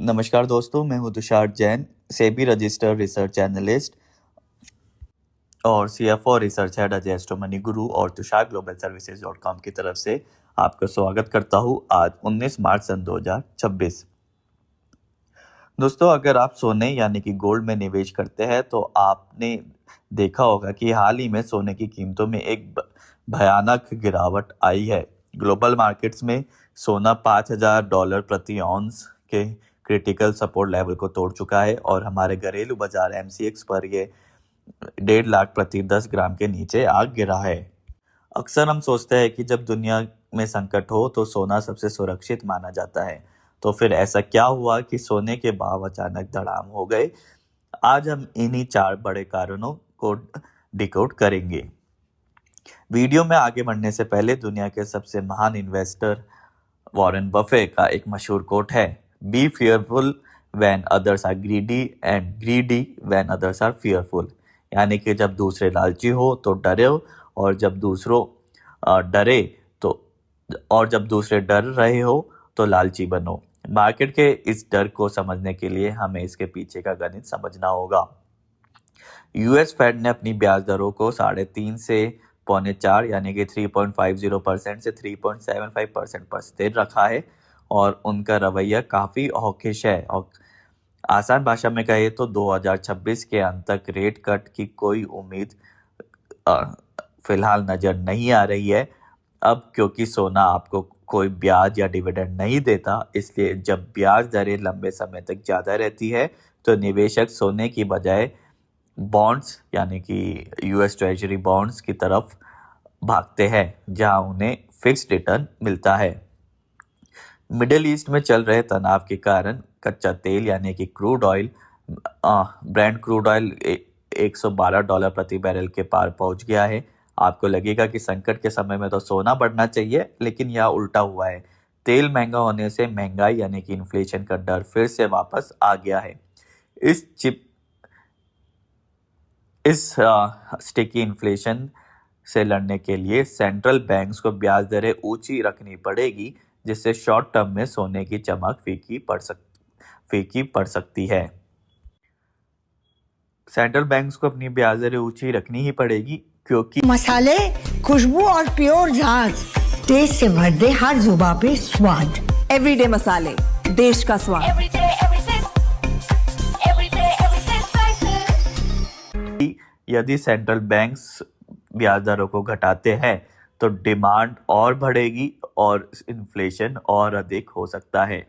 नमस्कार दोस्तों, मैं हूं Tushar Jain, SEBI registered research analyst और CFO research head Ajay astro money guru और तुषार ग्लोबल सर्विसेज.com की तरफ से आपका स्वागत करता हूं आज 19 मार्च सन 2026। दोस्तों, अगर आप सोने यानी कि गोल्ड में निवेश करते हैं तो आपने देखा होगा कि हाल ही में सोने की कीमतों में एक भयानक गिरावट आई है। ग्लोबल मार्केट्स में सोना $5,000 प्रति ऑunce के क्रिटिकल सपोर्ट लेवल को तोड़ चुका है और हमारे घरेलू बाजार एमसीएक्स पर ये 1.5 लाख प्रति 10 ग्राम के नीचे आ गिरा है। अक्सर हम सोचते हैं कि जब दुनिया में संकट हो तो सोना सबसे सुरक्षित माना जाता है, तो फिर ऐसा क्या हुआ कि सोने के भाव अचानक धड़ाम हो गए। आज हम इन्हीं 4 बड़े कारणों को डिकोड करेंगे। वीडियो में आगे बढ़ने से पहले दुनिया के सबसे महान इन्वेस्टर वॉरेन बफे का एक मशहूर कोट है, be fearful when others are greedy and greedy when others are fearful. यानी कि जब दूसरे लालची हो तो डरे और जब दूसरे डर रहे हो तो लालची बनो। मार्केट के इस डर को समझने के लिए हमें इसके पीछे का गणित समझना होगा। यूएस फेड ने अपनी ब्याज दरों को 3.5 से 4.25 यानी कि 3.50% से 3.75% पर स्थिर रखा है और उनका रवैया काफी हॉकिश है। और आसान भाषा में कहे तो 2026 के अंत तक रेट कट की कोई उम्मीद फिलहाल नजर नहीं आ रही है। अब क्योंकि सोना आपको कोई ब्याज या डिविडेंड नहीं देता, इसलिए जब ब्याज दरें लंबे समय तक ज्यादा रहती है तो निवेशक सोने की बजाय बॉन्ड्स यानी कि यूएस ट्रेजरी बॉन्ड्स की तरफ भागते हैं, जहां उन्हें फिक्स्ड रिटर्न मिलता है। मिडिल ईस्ट में चल रहे तनाव के कारण कच्चा तेल यानी कि ब्रेंट क्रूड ऑयल $112 प्रति बैरल के पार पहुंच गया है। आपको लगेगा कि संकट के समय में तो सोना बढ़ना चाहिए, लेकिन यह उल्टा हुआ है। तेल महंगा होने से महंगाई यानी कि इन्फ्लेशन का डर फिर से वापस आ गया है। इस स्टिकी इन्फ्लेशन से लड़ने के लिए सेंट्रल बैंक्स को ब्याज दरें ऊंची रखनी पड़ेगी, जिससे शॉर्ट टर्म में सोने की चमक फीकी पड़ सकती है। सेंट्रल बैंक्स को अपनी ब्याज दरें ऊंची रखनी ही पड़ेगी क्योंकि मसाले, खुशबू और प्योर झाग टेस्ट से भर दे हर जुबां पे स्वाद। एवरीडे मसाले, देश का स्वाद। यदि सेंट्रल बैंक्स ब्याज दरों को घटाते हैं तो डिमांड और बढ़ेगी और इन्फ्लेशन और अधिक हो सकता है।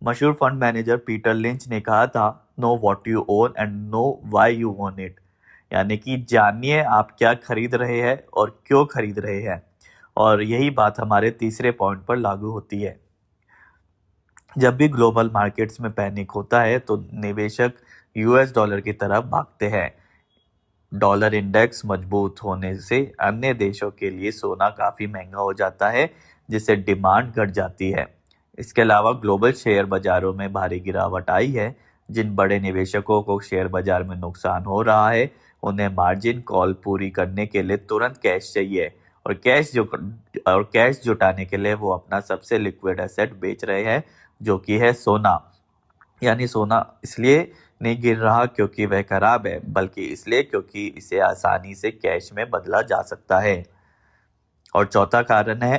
मशहूर फंड मैनेजर पीटर लिंच ने कहा था, know what you own and know why you own it. यानी कि जानिए आप क्या खरीद रहे हैं और क्यों खरीद रहे हैं। और यही बात हमारे तीसरे पॉइंट पर लागू होती है। जब भी ग्लोबल मार्केट्स में पैनिक होता है तो निवेशक यूएस डॉलर की तरफ भागते हैं। डॉलर इंडेक्स मजबूत होने से अन्य देशों के लिए सोना काफी महंगा हो जाता है, जिससे डिमांड घट जाती है। इसके अलावा ग्लोबल शेयर बाजारों में भारी गिरावट आई है। जिन बड़े निवेशकों को शेयर बाजार में नुकसान हो रहा है, उन्हें मार्जिन कॉल पूरी करने के लिए तुरंत कैश चाहिए और कैश जुटाने के लिए वो अपना सबसे लिक्विड एसेट बेच रहे हैं, जो कि है सोना। यानी सोना इसलिए नहीं गिर रहा क्योंकि वह खराब है, बल्कि इसलिए क्योंकि इसे आसानी से कैश में बदला जा सकता है। और चौथा कारण है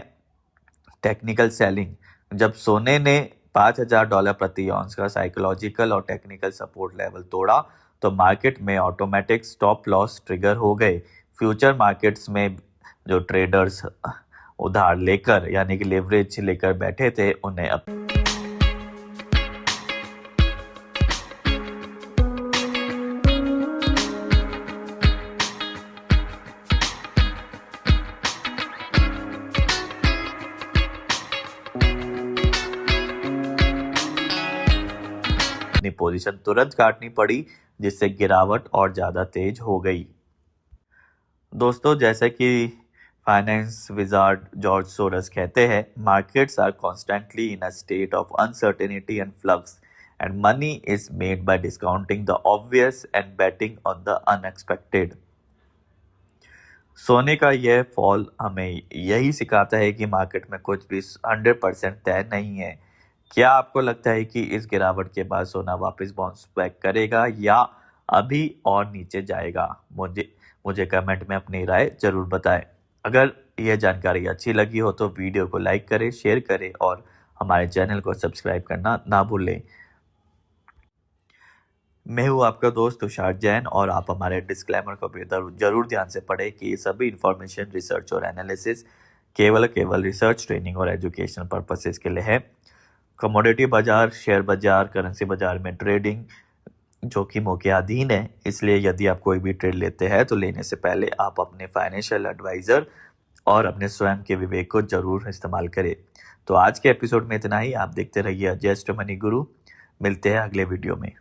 टेक्निकल सेलिंग। जब सोने ने $5,000 प्रति ऑunce का साइकोलॉजिकल और टेक्निकल सपोर्ट लेवल तोड़ा तो मार्केट में ऑटोमेटिक स्टॉप लॉस ट्रिगर हो गए। फ्यूचर मार्केट्स में जो ट्रेडर्स उधार लेकर यानी कि लेवरेज लेकर बैठे थे, उन्हें अपनी पोजीशन तुरंत काटनी पड़ी, जिससे गिरावट और ज्यादा तेज हो गई। दोस्तों, जैसे कि फाइनेंस विजार्ड जॉर्ज सोरस कहते हैं, markets are constantly in a state of uncertainty and flux and money is made by discounting the obvious and betting on the unexpected. सोने का यह फॉल हमें यही सिखाता है कि मार्केट में कुछ भी 100% तय नहीं है। क्या आपको लगता है कि इस गिरावट के बाद सोना वापस बाउंस बैक करेगा या अभी और नीचे जाएगा? मुझे कमेंट में अपनी राय जरूर बताएं। अगर यह जानकारी अच्छी लगी हो तो वीडियो को लाइक करें, शेयर करें और हमारे चैनल को सब्सक्राइब करना ना भूलें। मैं हूँ आपका दोस्त तुषार जैन और आप हमारे डिस्क्लेमर को भी जरूर ध्यान से पढ़ें कि ये सभी इंफॉर्मेशन, रिसर्च और एनालिसिस केवल रिसर्च, ट्रेनिंग और एजुकेशन पर्पसेस के लिए है। कमोडिटी बाजार, शेयर बाजार, करेंसी बाजार में ट्रेडिंग जोखिमों के अधीन है, इसलिए यदि आप कोई भी ट्रेड लेते हैं तो लेने से पहले आप अपने फाइनेंशियल एडवाइजर और अपने स्वयं के विवेक को जरूर इस्तेमाल करें। तो आज के एपिसोड में इतना ही। आप देखते रहिए जस्ट मनी गुरु। मिलते हैं अगले वीडियो में।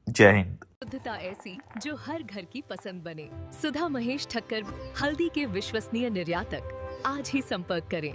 जय हिंद। शुद्धता ऐसी जो हर घर की पसंद बने। सुधा महेश ठक्कर, हल्दी के विश्वसनीय निर्यातक। आज ही संपर्क करें